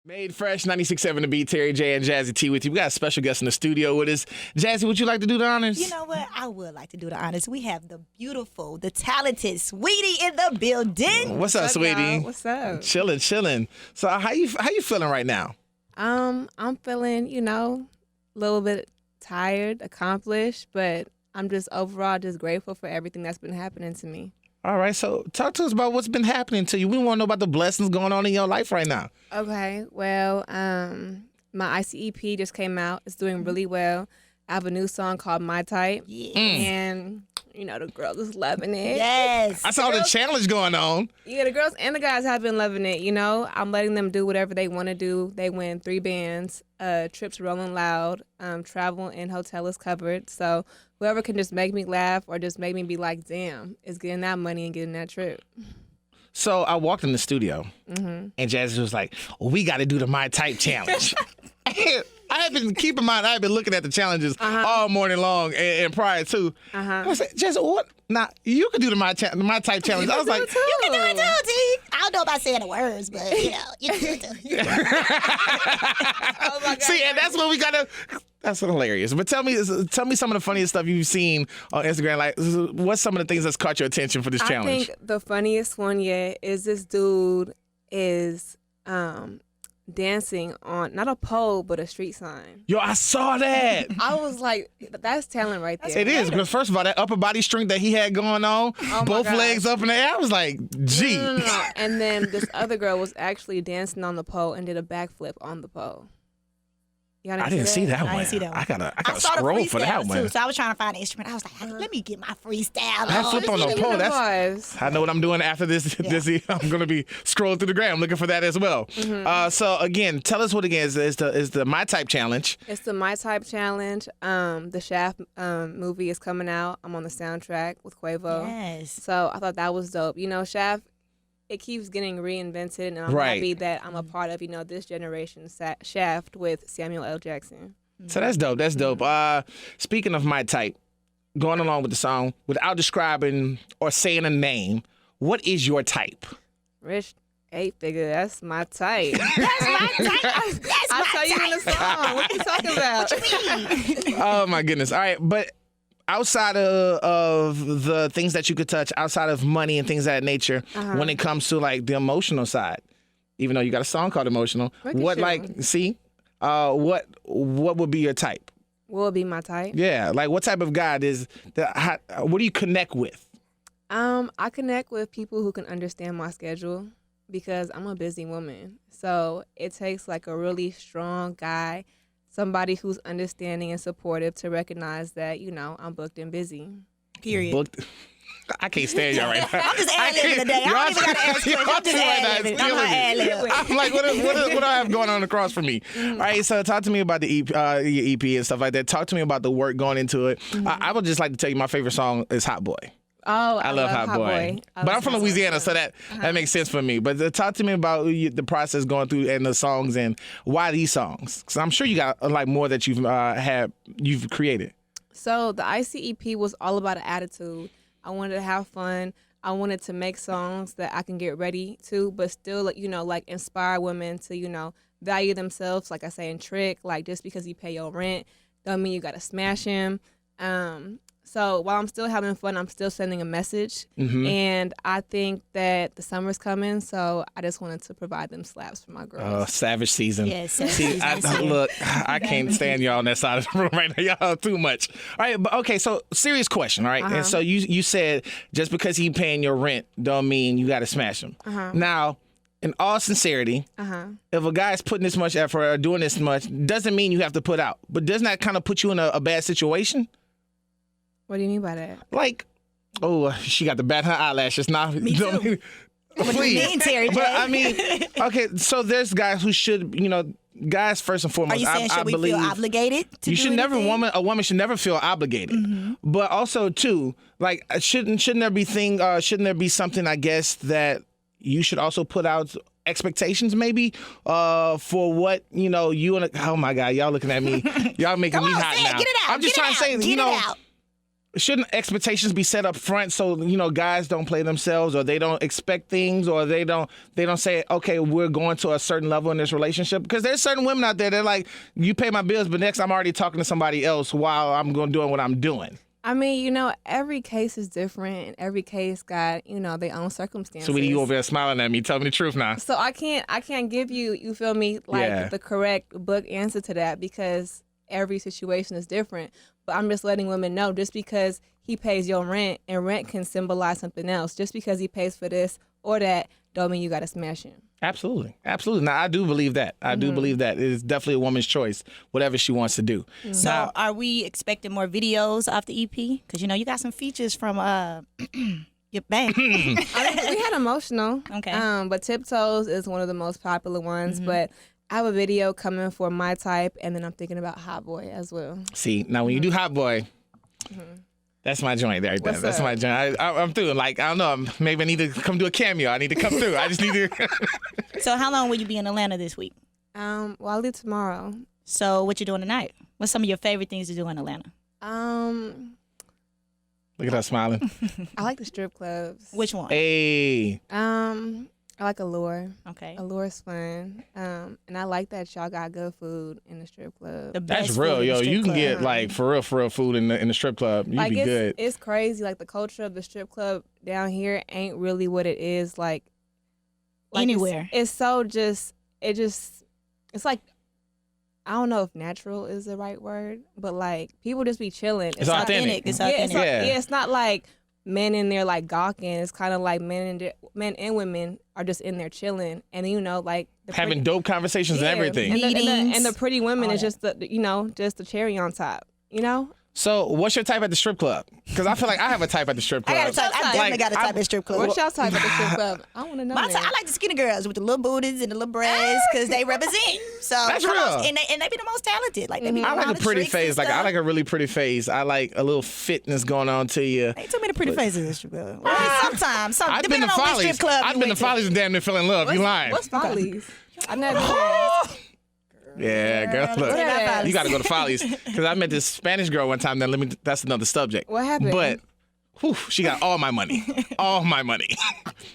Made Fresh 96.7 to beat Terry J and Jazzy T with you. We got a special guest in the studio with us. Jazzy, would you like to do the honors? You know what? I would like to do the honors. We have the beautiful, the talented Saweetie in the building. What's up, Sweetie? Y'all? What's up? Chilling. So how you feeling right now? I'm feeling, a little bit tired, accomplished, but I'm just overall just grateful for everything that's been happening to me. All right, so talk to us about what's been happening to you. We want to know about the blessings going on in your life right now. Okay, well, my ICEP just came out. It's doing really well. I have a new song called My Type, and the girls is loving it. Yes. I saw the challenge going on. Yeah, the girls and the guys have been loving it. I'm letting them do whatever they want to do. They win 3 bands, trips rolling loud, travel and hotel is covered. So whoever can just make me laugh or just make me be like, damn, is getting that money and getting that trip. So I walked in the studio, and Jazzy was like, we got to do the My Type challenge. I have been, keep in mind, I have been looking at the challenges all morning long and prior to. I said, Jazzy, what? Nah, you can do the My Type challenge. I was like, You can do it too, T. I don't know about saying the words, but, you can do it too. Oh my God. see, and that's what we got to... That's hilarious. But tell me some of the funniest stuff you've seen on Instagram. Like, what's some of the things that's caught your attention for this challenge? I think the funniest one yet is this dude is dancing on, not a pole, but a street sign. Yo, I saw that. I was like, that's talent right there. It is, because first of all, that upper body strength that he had going on, both gosh. legs up in the air, I was like, gee. No. And then this other girl was actually dancing on the pole and did a backflip on the pole. Y'all I didn't see that one. I didn't see that one. I gotta saw the scroll for that freestyle, one. too, so I was trying to find an instrument. I was like, let me get my freestyle That flip on the pole, that's... I know what I'm doing after this. I'm going to be scrolling through the gram looking for that as well. So, again, tell us what again is the My Type challenge. It's the My Type challenge. The Shaft movie is coming out. I'm on the soundtrack with Quavo. Yes. So I thought that was dope. Shaft, it keeps getting reinvented, and I'm happy that I'm a part of, this generation's Shaft with Samuel L. Jackson. So that's dope. That's dope. Speaking of My Type, going along with the song, without describing or saying a name, what is your type? Rich 8-figure, that's my type. That's my type. That's I'll my tell you in the type. song. What you talking about? What you mean? Oh, my goodness. All right, but outside of the things that you could touch, outside of money and things of that nature, when it comes to like the emotional side, even though you got a song called Emotional, what would be your type? What would be my type? Yeah, like what type of guy is that? What do you connect with? I connect with people who can understand my schedule because I'm a busy woman. So it takes like a really strong guy, somebody who's understanding and supportive to recognize that, I'm booked and busy. Period. I can't stand y'all right now. I'm just ad-libbing today. I don't even got to ask questions. I'm just ad-libbing. I'm her ad-lib. I'm like, what do I have going on across from me? All right, so talk to me about the EP, your EP and stuff like that. Talk to me about the work going into it. I would just like to tell you my favorite song is Hot Boy. Oh, I love Hot Boy. But I'm from Louisiana, so that makes sense for me. But talk to me about the process going through and the songs and why these songs. Because I'm sure you got like more that you've created. So the ICEP was all about an attitude. I wanted to have fun. I wanted to make songs that I can get ready to, but still, like inspire women to, value themselves. Like I say in Trick, like just because you pay your rent, don't mean you got to smash him. So while I'm still having fun, I'm still sending a message. And I think that the summer's coming, so I just wanted to provide them slaps for my girls. Savage season. Yes, Savage See, season. look, I can't stand y'all on that side of the room right now. Y'all too much. All right, but okay, so serious question, all right? And so you said just because he paying your rent don't mean you got to smash him. Now, in all sincerity, if a guy's putting this much effort or doing this much, doesn't mean you have to put out. But doesn't that kind of put you in a bad situation? What do you mean by that? Like, she got to bat her eyelashes now. Me too. What do you mean, Terry J? But I mean, okay, so there's guys who should, guys first and foremost. Are you saying I should we believe feel obligated to you do should never anything? a woman should never feel obligated. But also too, like shouldn't there be something I guess that you should also put out expectations maybe for what you and oh my God, y'all looking at me, y'all making Come me on, hot say it. now. Get it out. I'm just Get it trying to say out. Get it out. shouldn't expectations be set up front so guys don't play themselves, or they don't expect things, or they don't say, okay, we're going to a certain level in this relationship? Because there's certain women out there that like, you pay my bills, but next I'm already talking to somebody else while I'm doing what I'm doing. I mean, every case is different, and every case got, their own circumstances. Sweetie, you over there smiling at me. Tell me the truth now. So I can't give you feel me, like the correct book answer to that, because every situation is different. But I'm just letting women know, just because he pays your rent, and rent can symbolize something else, just because he pays for this or that, don't mean you got to smash him. Absolutely. Absolutely. Now, I do believe that. I do believe that. It is definitely a woman's choice, whatever she wants to do. So Now, are we expecting more videos off the EP? Because, you got some features from your band. We had Emotional. Okay. But Tiptoes is one of the most popular ones. But I have a video coming for My Type, and then I'm thinking about Hot Boy as well. see, now when you do Hot Boy, that's my joint right there. That's my joint. I'm through. Like, I don't know. Maybe I need to come do a cameo. I need to come through. I just need to. So how long will you be in Atlanta this week? Well, I'll leave tomorrow. So what you doing tonight? What's some of your favorite things to do in Atlanta? Look at her smiling. I like the strip clubs. Which one? Hey. I like Allure. Okay. Allure's fun. And I like that y'all got good food in the strip club. The That's best real, food in the yo. strip You can club. get like for real food in the strip club. You be good. It's crazy. Like, the culture of the strip club down here ain't really what it is like Anywhere. It's so it's like, I don't know if natural is the right word, but like, people just be chilling. It's authentic. It's Yeah, authentic. it's not like men in there like gawking. It's kind of like men and women are just in there chilling, and like the Having dope conversations and everything. And the pretty women All is just just the cherry on top. So, what's your type at the strip club? Because I feel like I have a type at the strip club. I got a type. I definitely Like, got a type at strip club. What's y'all type at the strip club? I want to know. My that. type, I like the skinny girls with the little booties and the little breasts because they represent. So That's come on, real. and they be the most talented. Like, they be I like around a the pretty tricks and face. Like, I stuff. like a really pretty face. I like a little fitness going on to you. Ain't too many pretty faces in the strip club. Well, sometimes. I've been depending to on which Follies. strip club I've you been to went to. Follies and damn near fell in love. You lying? What's Follies? I never been there. Yeah, girl. Look Look, at that you got to Follies. go to Follies because I met this Spanish girl one time. That's another subject. What happened? But whew, she got all my money. All my money.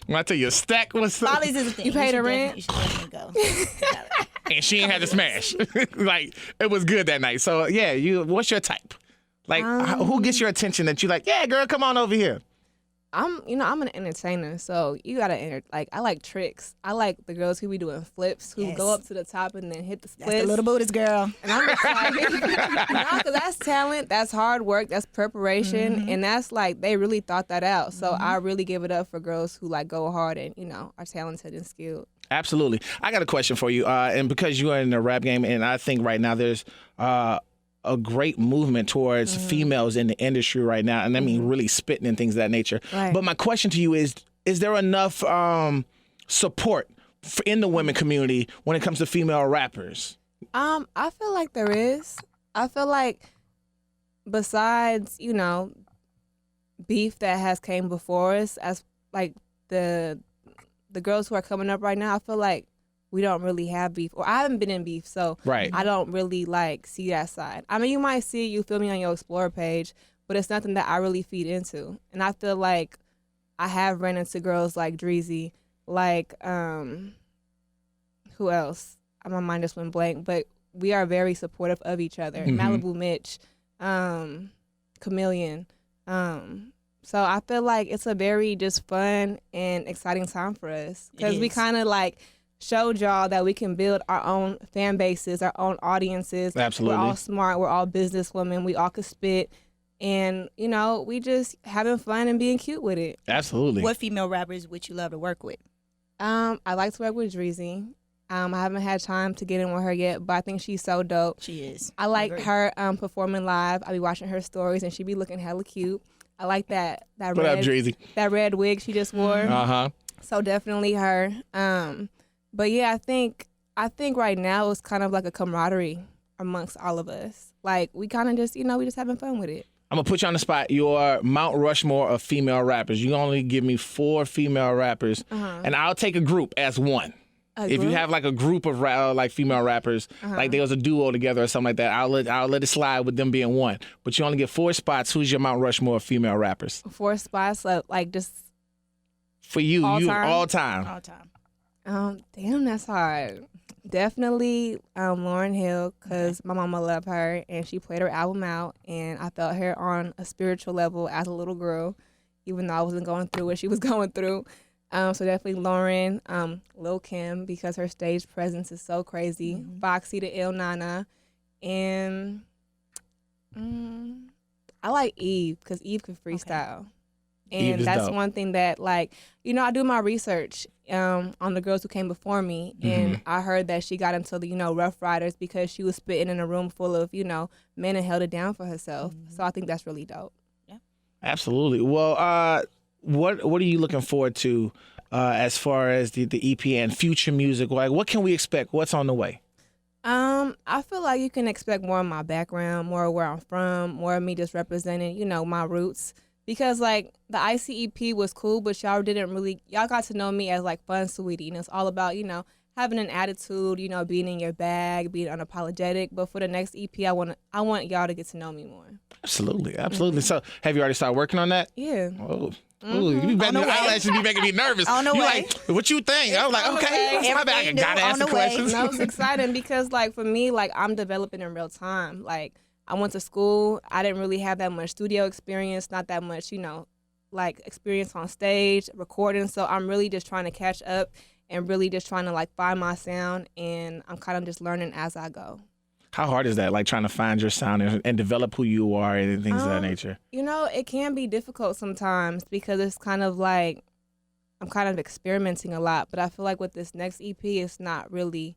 When I tell you a stack was, Follies is a thing. You paid should her rent? You should definitely go. and she ain't had to smash. Like, it was good that night. So yeah, what's your type? Like, who gets your attention that you like? Yeah, girl, come on over here. I'm an entertainer, so you gotta I like tricks. I like the girls who be doing flips, who Yes. go up to the top and then hit the splits. That's the little booties, girl. And I'm just like, because that's talent, that's hard work, that's preparation, and that's like, they really thought that out. So I really give it up for girls who like go hard and are talented and skilled. Absolutely. I got a question for you. And because you are in the rap game, and I think right now there's a great movement towards females in the industry right now. And I mean, really spitting and things of that nature. Right. But my question to you is there enough support in the women community when it comes to female rappers? I feel like there is. I feel like besides, beef that has came before us, as like the girls who are coming up right now, I feel like we don't really have beef, or I haven't been in beef, so Right. I don't really see that side. I mean, you might see, you feel me, on your Explore page, but it's nothing that I really feed into. And I feel like I have ran into girls like Dreezy, like who else? My mind just went blank, but we are very supportive of each other. Malibu Mitch, Chameleon. So I feel like it's a very just fun and exciting time for us, because we is. kind of showed y'all that we can build our own fan bases, our own audiences. Absolutely. We're all smart. We're all businesswomen. We all could spit. And, we just having fun and being cute with it. Absolutely. What female rappers would you love to work with? I like to work with Dreezy. I haven't had time to get in with her yet, but I think she's so dope. She is. I like agree. her performing live. I be watching her stories, and she be looking hella cute. I like that What up, Dreezy? that red wig she just wore. Uh-huh. So definitely her. But yeah, I think right now it's kind of like a camaraderie amongst all of us. Like, we kind of just, we just having fun with it. I'm going to put you on the spot. Your Mount Rushmore of female rappers. You only give me 4 female rappers, and I'll take a group as one. If you group? have like a group of like female rappers, like there was a duo together or something like that, I'll let it slide with them being one. But you only get 4 spots. Who's your Mount Rushmore of female rappers? 4 spots, like just For you, All time? all time. All time. damn, that's hard. Definitely Lauryn Hill, because my mama loved her and she played her album out, and I felt her on a spiritual level as a little girl, even though I wasn't going through what she was going through. So definitely Lauren, Lil Kim, because her stage presence is so crazy. Foxy the Il Nana, and I like Eve, because Eve could freestyle. Eve And is that's dope. one thing that, like, I do my research on the girls who came before me, and I heard that she got into the, Rough Riders because she was spitting in a room full of, men and held it down for herself. So I think that's really dope. Absolutely. Well, what are you looking forward to as far as the EP and future music? Like, what can we expect? What's on the way? I feel like you can expect more of my background, more of where I'm from, more of me just representing, my roots. Because, like, the ICEP was cool, but y'all got to know me as, like, fun Saweetie. And it's all about, having an attitude, being in your bag, being unapologetic. But for the next EP, I want y'all to get to know me more. Absolutely. Absolutely. So have you already started working on that? Yeah. Oh. Ooh, you eyelashes be making me nervous. On the you way. like, what you think? I was like, on the okay, way. that's my bad. I Everything gotta new ask on the the way. questions. No, it's exciting because, like, for me, like, I'm developing in real time. Like, I went to school. I didn't really have that much studio experience, not that much, like, experience on stage, recording. So I'm really just trying to catch up and really just trying to, like, find my sound. And I'm kind of just learning as I go. How hard is that, like trying to find your sound and develop who you are and things of that nature? It can be difficult sometimes because it's kind of like I'm kind of experimenting a lot. But I feel like with this next EP, it's not really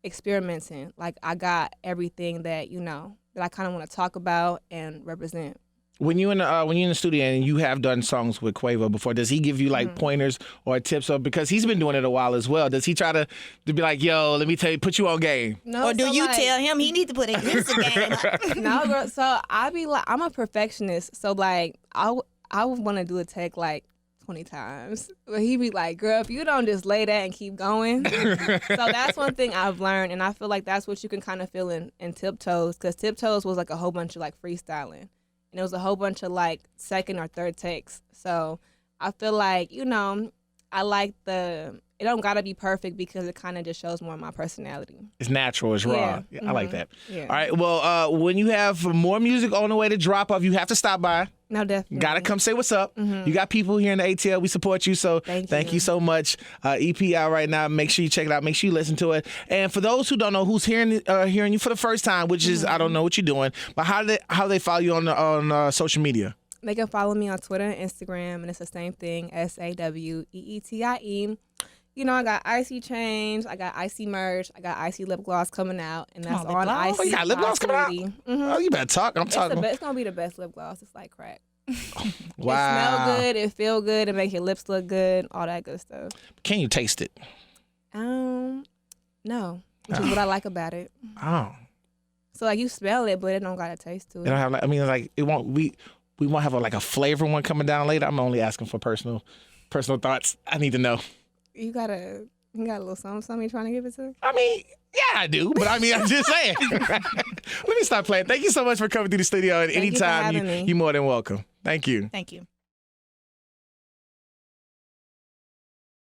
experimenting. Like, I got everything that, that I kind of want to talk about and represent. When you're in the studio and you have done songs with Quavo before, does he give you like pointers or tips? Or because he's been doing it a while as well, does he try to be like, yo, let me tell you, put you on game? No, Or do so, you like, tell him he need to put in his game? No, girl. So I be like, I'm a perfectionist. So, like, I would want to do a take like 20 times. But he be like, girl, if you don't just lay that and keep going. So that's one thing I've learned. And I feel like that's what you can kind of feel in Tiptoes. Because Tiptoes was like a whole bunch of like freestyling. And it was a whole bunch of like second or third takes. So I feel like, I like it don't gotta be perfect because it kind of just shows more of my personality. It's natural, it's raw. Yeah. I like that. Yeah. All right, well, when you have more music on the way to drop off, you have to stop by. No, definitely. Gotta come say what's up. You got people here in the ATL. We support you, so thank you so much. EP out right now. Make sure you check it out. Make sure you listen to it. And for those who don't know, who's hearing you for the first time, which is I don't know what you're doing, but how they follow you on social media? They can follow me on Twitter and Instagram, and it's the same thing, SAWEETIE. I got Icy Change, I got Icy Merch, I got Icy Lip Gloss coming out, and that's lip on gloss? Icy. Oh, you got lip gloss coming out? Mm-hmm. Oh, you better talk. I'm talking. It's gonna be the best lip gloss. It's like crack. Wow. It smell good, it feel good, it make your lips look good, all that good stuff. Can you taste it? No, which is what I like about it. Oh. So like you smell it, but it don't got a taste to It it. don't have like, I mean, like it won't. We won't have a flavor one coming down later. I'm only asking for personal thoughts. I need to know. You got a little something you trying to give it to? I mean, yeah, I do, but I mean, I'm just saying. Let me stop playing. Thank you so much for coming through the studio. And Thank you for anytime having me. you're more than welcome. Thank you. Thank you.